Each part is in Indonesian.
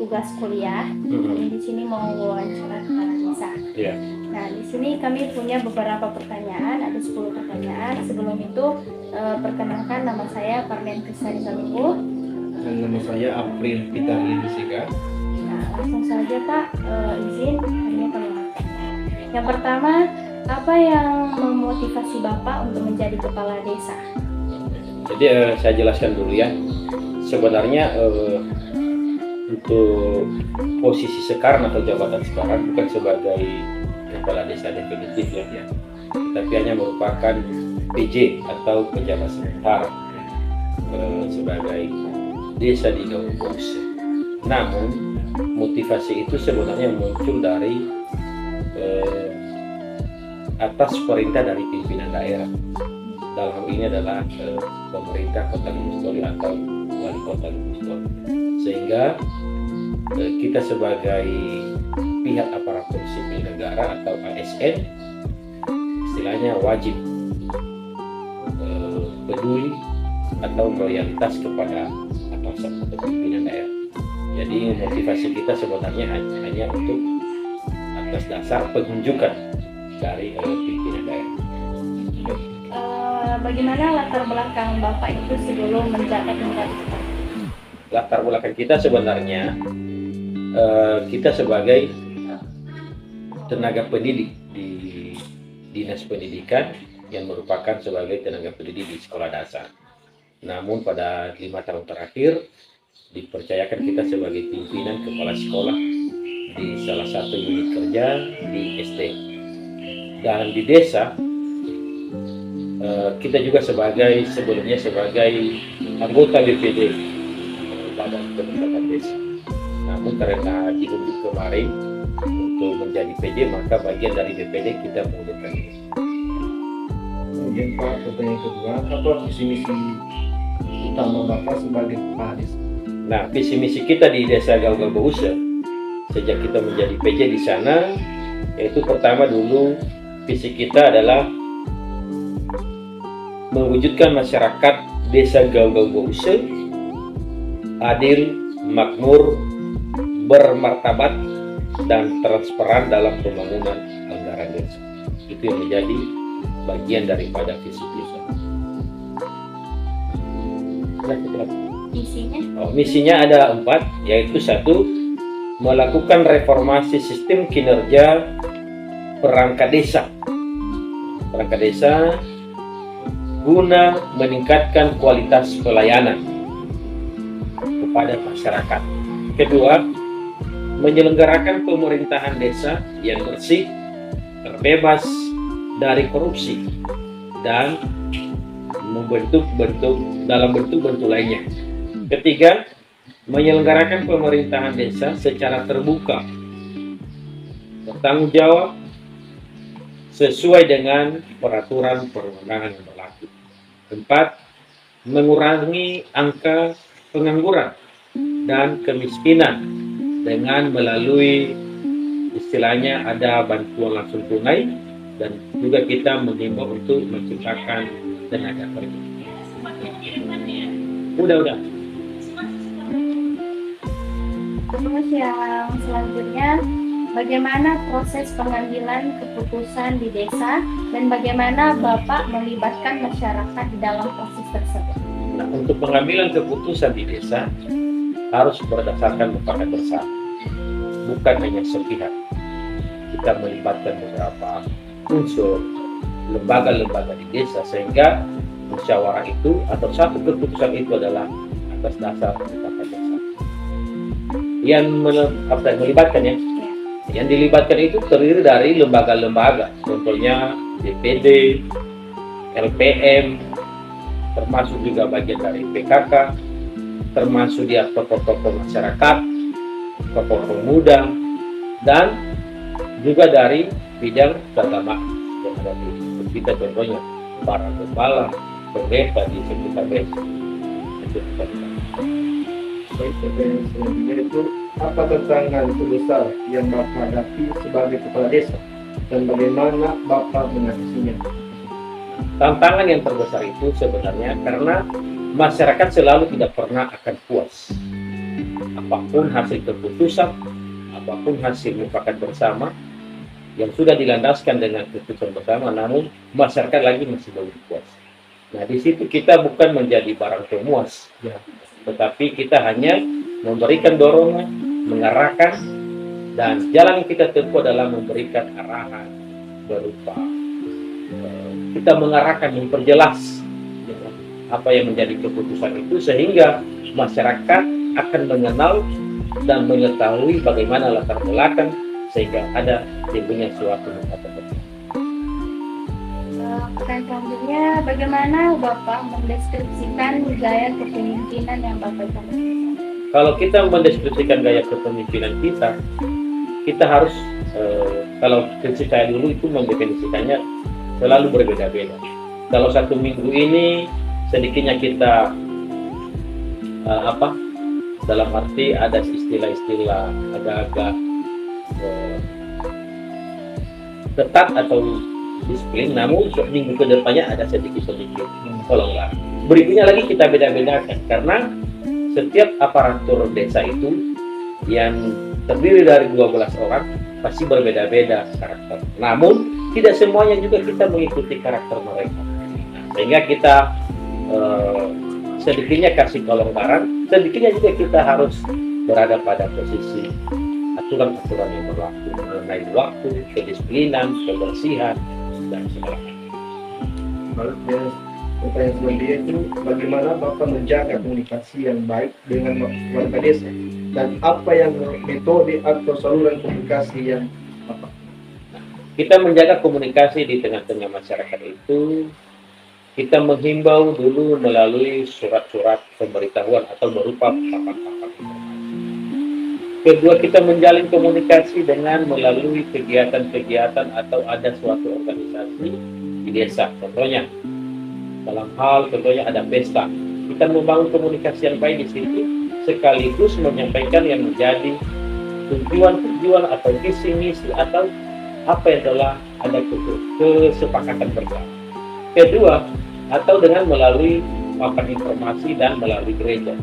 tugas kuliah. Jadi di sini mau wawancara kepala desa. Iya. Nah, di sini kami punya beberapa pertanyaan, ada 10 pertanyaan. Sebelum itu, perkenalkan nama saya Parmen Krisari Saluku. Dan nama saya April Peter Indisika. Nah, langsung saja Pak, izin hanya perkenalkan. Yang pertama, apa yang memotivasi Bapak untuk menjadi kepala desa? Jadi saya jelaskan dulu ya. Sebenarnya untuk posisi sekarang atau jabatan sekarang bukan sebagai kepala desa definitif ya, tapi hanya merupakan PJ atau pejabat sementara sebagai desa di Galumbuse. Namun motivasi itu sebenarnya muncul dari atas perintah dari pimpinan daerah. Dalam hal ini adalah pemerintah Kota Gunung Sitoli atau wali kota Gunung Sitoli. Sehingga kita sebagai pihak aparatur sipil negara atau ASN istilahnya wajib peduli atau loyalitas kepada atasan atau pimpinan daerah. Jadi motivasi kita sebenarnya hanya untuk atas dasar penunjukan dari pimpinan daerah. Bagaimana latar belakang Bapak itu sebelum menjabat menjadi kepala? Latar belakang kita sebenarnya kita sebagai tenaga pendidik di Dinas Pendidikan yang merupakan sebagai tenaga pendidik di sekolah dasar. Namun pada 5 tahun terakhir dipercayakan kita sebagai pimpinan kepala sekolah di salah satu unit kerja di SD. Dan di desa kita juga sebelumnya sebagai anggota BPD Badan Peningkatan Desa. Namun karena diunjuk kemarin untuk menjadi PJ, maka bagian dari BPD kita mengundurkan diri. Kemudian Pak, pertanyaan kedua, apa visi misi utama Bapak sebagai kepala desa? Nah, visi misi kita di Desa Galumbuse sejak kita menjadi PJ di sana, yaitu pertama dulu visi kita adalah mewujudkan masyarakat Desa Galumbuse adil, makmur, bermartabat, dan transparan dalam pembangunan anggaran desa. Itu yang menjadi bagian daripada visi kita. Misinya ada 4, yaitu 1, melakukan reformasi sistem kinerja perangkat desa. Perangkat desa guna meningkatkan kualitas pelayanan kepada masyarakat. Kedua, menyelenggarakan pemerintahan desa yang bersih, terbebas dari korupsi, dan dalam bentuk-bentuk lainnya. Ketiga, menyelenggarakan pemerintahan desa secara terbuka, bertanggung jawab, sesuai dengan peraturan perundangan yang berlaku. 4, mengurangi angka pengangguran dan kemiskinan dengan melalui istilahnya ada bantuan langsung tunai, dan juga kita mengimbau untuk menciptakan tenaga kerja. Udah. Terus yang selanjutnya, bagaimana proses pengambilan keputusan di desa dan bagaimana Bapak melibatkan masyarakat di dalam proses tersebut? Nah, untuk pengambilan keputusan di desa harus berdasarkan mufakat bersama, bukan hanya sepihak. Kita melibatkan beberapa unsur lembaga-lembaga di desa sehingga musyawarah itu atau satu keputusan itu adalah atas dasar mufakat bersama. Yang melibatkan ya. Yang dilibatkan itu terdiri dari lembaga-lembaga, contohnya DPD, LPM, termasuk juga bagian dari PKK, termasuk dia tokoh-tokoh masyarakat, tokoh pemuda, dan juga dari bidang keagamaan yang ada di kita, contohnya para gembala, pendeta di sekitar desa. Baik, pertanyaan selanjutnya itu, apa tantangan terbesar yang Bapak hadapi sebagai kepala desa dan bagaimana Bapak mengatasinya? Tantangan yang terbesar itu sebenarnya karena masyarakat selalu tidak pernah akan puas apapun hasil keputusan, apapun hasil mufakat bersama yang sudah dilandaskan dengan keputusan bersama, namun masyarakat lagi masih belum puas. Nah, di situ kita bukan menjadi barang pemuas, Ya. tetapi kita hanya memberikan dorongan, mengarahkan, dan jalan yang kita tempuh adalah memberikan arahan berupa kita mengarahkan, memperjelas apa yang menjadi keputusan itu, sehingga masyarakat akan mengenal dan mengetahui bagaimana latar belakang sehingga ada timbulnya suatu mufakat bersama. Pertanyaan selanjutnya, bagaimana Bapak mendeskripsikan gaya kepemimpinan yang Bapak lakukan? Kalau kita mendeskripsikan gaya kepemimpinan kita harus kalau prinsip saya dulu itu mendefinisikannya selalu berbeda-beda. Kalau satu minggu ini sedikitnya kita dalam arti ada istilah-istilah agak-agak ketat atau disiplin, namun minggu ke depannya ada sedikit pelonggaran. Berikutnya lagi kita beda-bedakan, karena setiap aparatur desa itu yang terdiri dari 12 orang pasti berbeda-beda karakter. Namun tidak semuanya juga kita mengikuti karakter mereka. Sehingga kita sedikitnya kasih kelonggaran, sedikitnya juga kita harus berada pada posisi aturan-aturan yang berlaku mengenai waktu, kedisiplinan, kebersihan, dan segala macam. Pertanyaan selanjutnya itu, bagaimana Bapak menjaga komunikasi yang baik dengan warga desa, dan apa yang metode atau saluran komunikasi yang apa? Kita menjaga komunikasi di tengah-tengah masyarakat itu, kita menghimbau dulu melalui surat-surat pemberitahuan atau berupa papan-papan informasi. Kedua, kita menjalin komunikasi dengan melalui kegiatan-kegiatan atau ada suatu organisasi di desa. Contohnya, dalam hal contohnya ada pesta, kita membangun komunikasi yang baik di situ, sekaligus menyampaikan yang menjadi tujuan-tujuan atau visi-misi atau apa yang telah ada kesepakatan bersama. Kedua, atau dengan melalui papan informasi dan melalui gereja.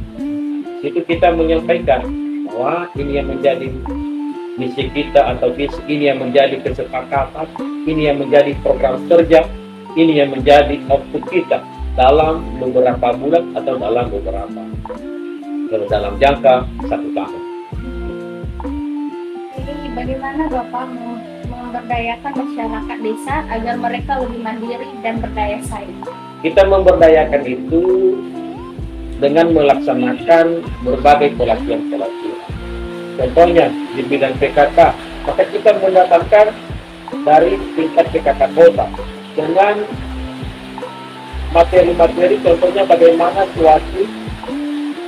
Di situ kita menyampaikan bahwa ini yang menjadi misi kita atau visi, ini yang menjadi kesepakatan, ini yang menjadi program kerja, ini yang menjadi output kita dalam beberapa bulan atau dalam jangka 1 tahun. Jadi bagaimana Bapak memberdayakan masyarakat desa agar mereka lebih mandiri dan berdaya saing? Kita memberdayakan itu dengan melaksanakan berbagai pelatihan-pelatihan. Contohnya di bidang PKK, maka kita mendatangkan dari tingkat PKK kota dengan materi-materi, contohnya bagaimana suatu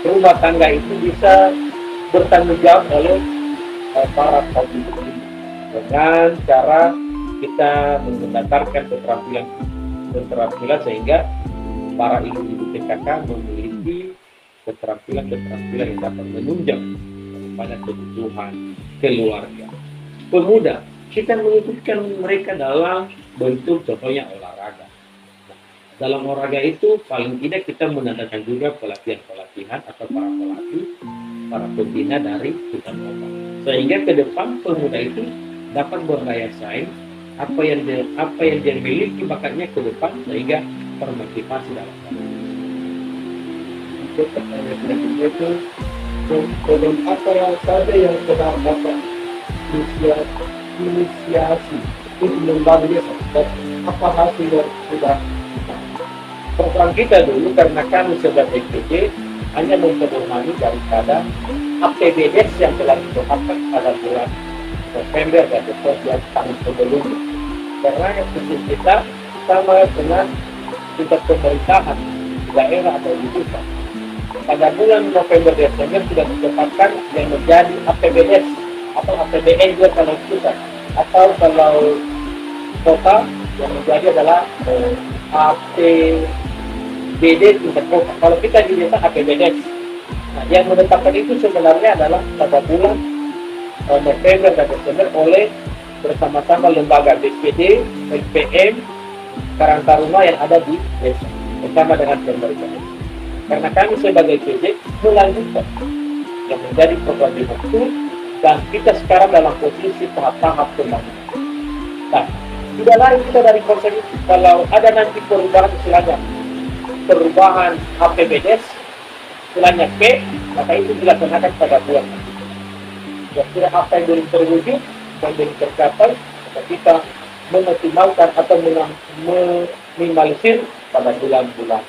rumah tangga itu bisa bertanggung jawab oleh para kaum ibu dengan cara kita mendatarkan keterampilan sehingga para ibu-ibu PKK memiliki keterampilan yang dapat menunjang pada kebutuhan keluarga. Pemuda, kita mengikutkan mereka dalam bentuk contohnya olahraga. Nah, dalam olahraga itu paling tidak kita menandakan juga pelatihan-pelatihan atau para pelatih, para pembina dari hutan kota. Sehingga ke depan pemuda itu dapat berdaya saing apa yang dia miliki bakatnya ke depan, sehingga termotivasi dalam Untuk pertanyaan selanjutnya itu, program apa yang saja yang sudah dapat inisiasi untuk membangun desa, dan apa hasil yang sudah program kita dulu, karena kami sebagai PJ hanya memperoleh daripada APBDes yang telah ditetapkan pada bulan November dan Desember tahun sebelumnya. Karena yang khusus kita sama dengan tingkat pemerintahan di daerah atau di pusat. Pada bulan November Desember sudah ditetapkan yang menjadi APBDes atau APBN juga kalau pusat, atau kalau kota yang menjadi adalah APBD tingkat kota. Kalau kita di desa APBDes. Nah, yang menetapkan itu sebenarnya adalah pada bulan November dan Desember oleh bersama-sama lembaga DPD, SPM, Karang Taruna yang ada di desa bersama dengan pemerintah. Karena kami sebagai PJ melanjutkan yang menjadi program direktur, dan kita sekarang dalam posisi tahap-tahap pembangunan. Nah, tidak lain kita dari konsep itu. Kalau ada nanti perubahan istilahnya, perubahan APBDes, istilahnya P, maka itu dilaksanakan pada bulan. Kira-kira apa yang belum terwujud dan belum tercapai, maka kita mengoptimalkan atau meminimalisir pada bulan-bulan.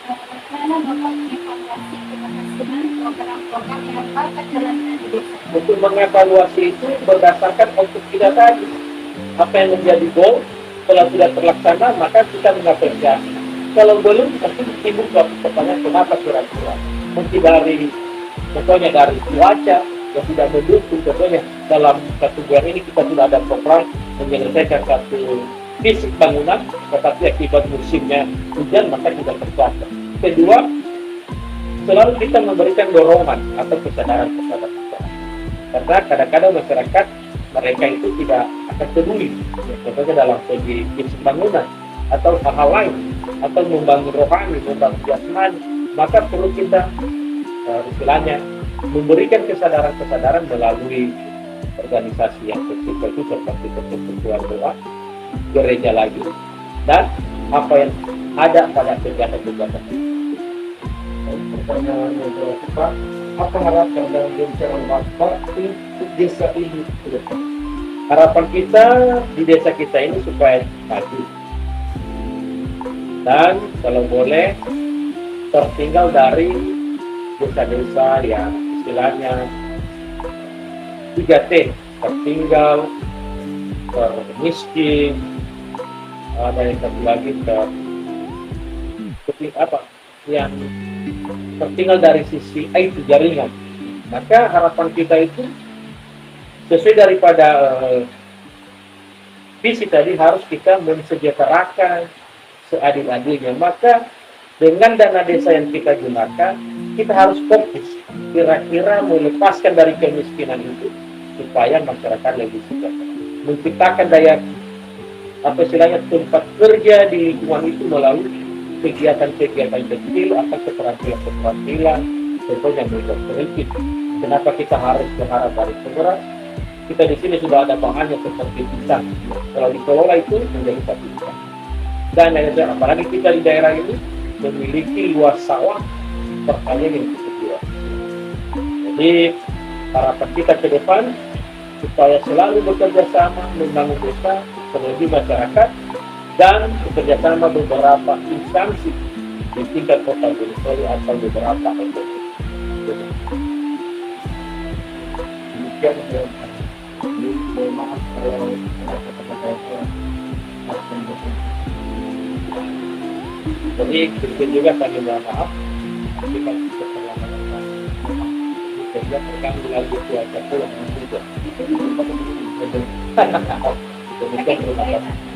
Bagaimana Bapak mengevaluasi keberhasilan program-program yang Bapak jalankan di desa? Untuk mengevaluasi itu berdasarkan output kita tadi. Apa yang menjadi goal, kalau tidak terlaksana, maka kita mengapresiasi. Kalau belum, pasti timbul suatu pertanyaan kenapa kira-kira. Mungkin dari, contohnya dari cuaca yang tidak mendukung, contohnya dalam satu bulan ini kita sudah ada program menyelesaikan satu fisik bangunan, tetapi akibat musimnya hujan maka tidak tercapai. Kedua, selalu kita memberikan dorongan atau kesadaran kepada masyarakat. Karena kadang-kadang masyarakat mereka itu tidak akan peduli, contohnya dalam segi fisik bangunan atau hal-hal lain, atau membangun rohani, membangun jasmani, maka perlu kita istilahnya memberikan kesadaran-kesadaran melalui organisasi yang kecil itu seperti persekutuan doa, gereja lagi, dan apa yang ada pada kegiatan-kegiatan. Pertanyaan yang terakhir, apa harapan dan rencana Bapak untuk desa ini ke depan? Harapan kita di desa kita ini supaya maju, dan kalau boleh tertinggal dari desa-desa yang istilahnya 3T, tertinggal, termiskin, ada yang satu lagi yang tertinggal dari sisi IT jaringan. Maka harapan kita itu sesuai daripada visi tadi, harus kita mensejahterakan seadil-adilnya. Maka dengan dana desa yang kita gunakan, kita harus fokus kira-kira melepaskan dari kemiskinan itu supaya masyarakat lebih sejahtera, menciptakan daya istilahnya tempat kerja di lingkungan itu melalui kegiatan-kegiatan kecil atau keterampilan-keterampilan, contohnya mikrokrediit. Kenapa kita harus berharap dari penggerak? Kita di sini sudah ada bahannya seperti pisang. Kalau dikelola itu menjadi satu pisang. Dan apalagi kita di daerah ini memiliki luas sawah pertanian yang cukup luas. Jadi harapan kita ke depan supaya selalu bekerja sama membangun desa, terlebih masyarakat, dan bekerja sama beberapa instansi di tingkat kota Bonisoli atau beberapa ekonomi. Demikian yang mohon maaf kalau ada kata-kata yang Jadi mungkin juga kami mohon maaf jika keterlambatan kerja terganggu lagi cuaca pulang juga. Demikian terima kasih.